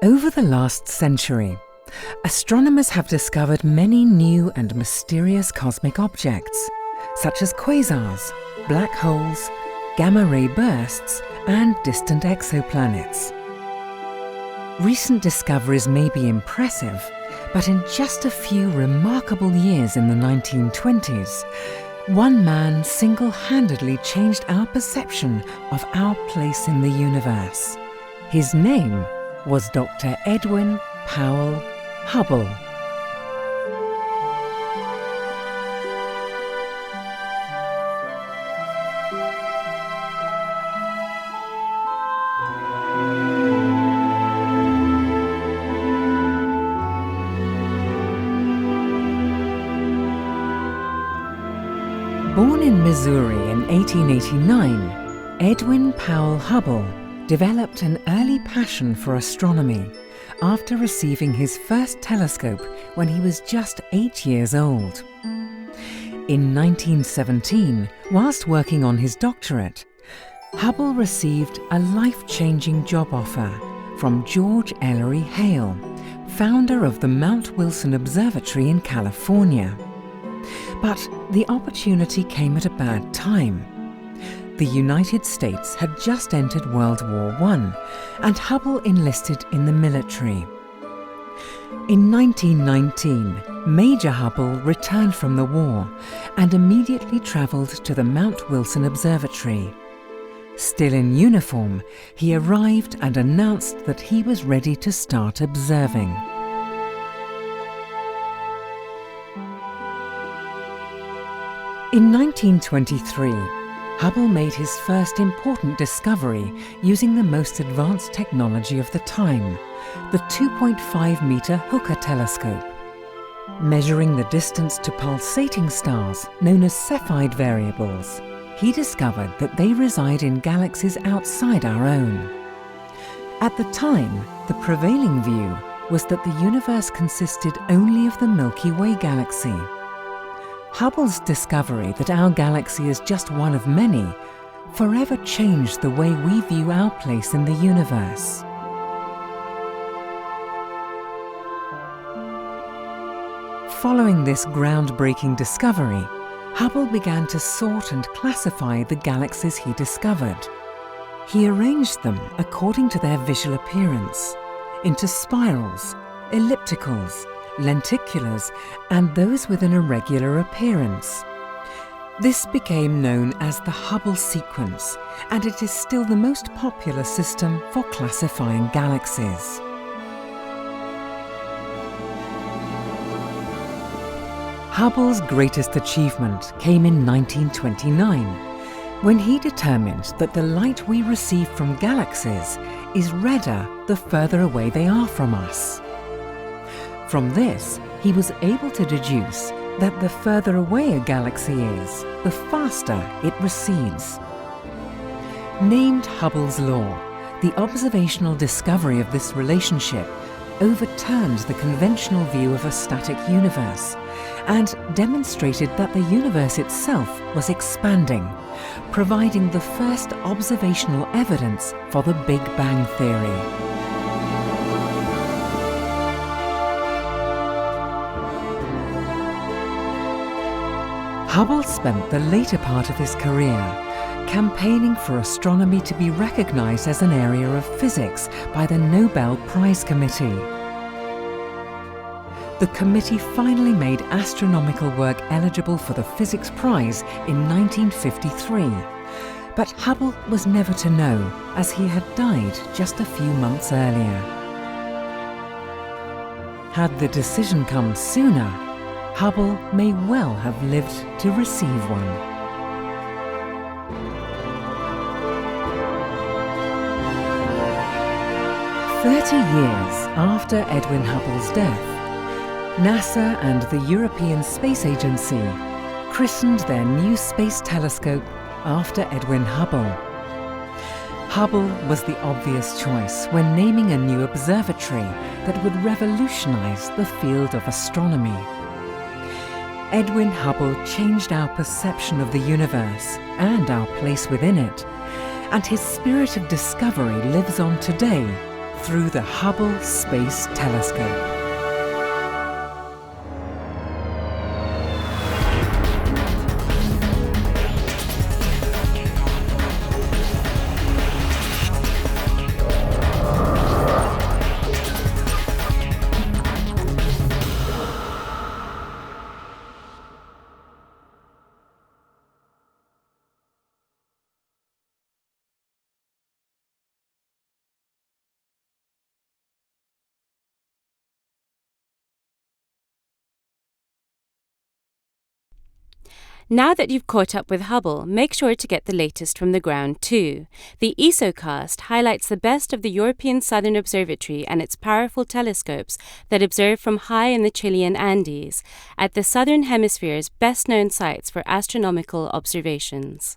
Over the last century, astronomers have discovered many new and mysterious cosmic objects, such as quasars, black holes, gamma-ray bursts, and distant exoplanets. Recent discoveries may be impressive, but in just a few remarkable years in the 1920s, one man single-handedly changed our perception of our place in the universe. His name was Dr. Edwin Powell Hubble. Born in Missouri in 1889, Edwin Powell Hubble developed an early passion for astronomy after receiving his first telescope when he was just 8 years old. In 1917, whilst working on his doctorate, Hubble received a life-changing job offer from George Ellery Hale, founder of the Mount Wilson Observatory in California. But the opportunity came at a bad time. The United States had just entered World War I, and Hubble enlisted in the military. In 1919, Major Hubble returned from the war and immediately travelled to the Mount Wilson Observatory. Still in uniform, he arrived and announced that he was ready to start observing. In 1923, Hubble made his first important discovery using the most advanced technology of the time, the 2.5-meter Hooker telescope. Measuring the distance to pulsating stars, known as Cepheid variables, he discovered that they reside in galaxies outside our own. At the time, the prevailing view was that the universe consisted only of the Milky Way galaxy. Hubble's discovery that our galaxy is just one of many forever changed the way we view our place in the universe. Following this groundbreaking discovery, Hubble began to sort and classify the galaxies he discovered. He arranged them according to their visual appearance, into spirals, ellipticals, lenticulars, and those with an irregular appearance. This became known as the Hubble sequence, and it is still the most popular system for classifying galaxies. Hubble's greatest achievement came in 1929, when he determined that the light we receive from galaxies is redder the further away they are from us. From this, he was able to deduce that the further away a galaxy is, the faster it recedes. Named Hubble's law, the observational discovery of this relationship overturned the conventional view of a static universe and demonstrated that the universe itself was expanding, providing the first observational evidence for the Big Bang theory. Hubble spent the later part of his career campaigning for astronomy to be recognized as an area of physics by the Nobel Prize Committee. The committee finally made astronomical work eligible for the Physics Prize in 1953, but Hubble was never to know, as he had died just a few months earlier. Had the decision come sooner, Hubble may well have lived to receive one. "30 years after Edwin Hubble's death, NASA and the European Space Agency christened their new space telescope after Edwin Hubble. Hubble was the obvious choice when naming a new observatory that would revolutionize the field of astronomy. Edwin Hubble changed our perception of the universe and our place within it, and his spirit of discovery lives on today through the Hubble Space Telescope. Now that you've caught up with Hubble, make sure to get the latest from the ground too. The ESOcast highlights the best of the European Southern Observatory and its powerful telescopes that observe from high in the Chilean Andes, at the Southern Hemisphere's best-known sites for astronomical observations.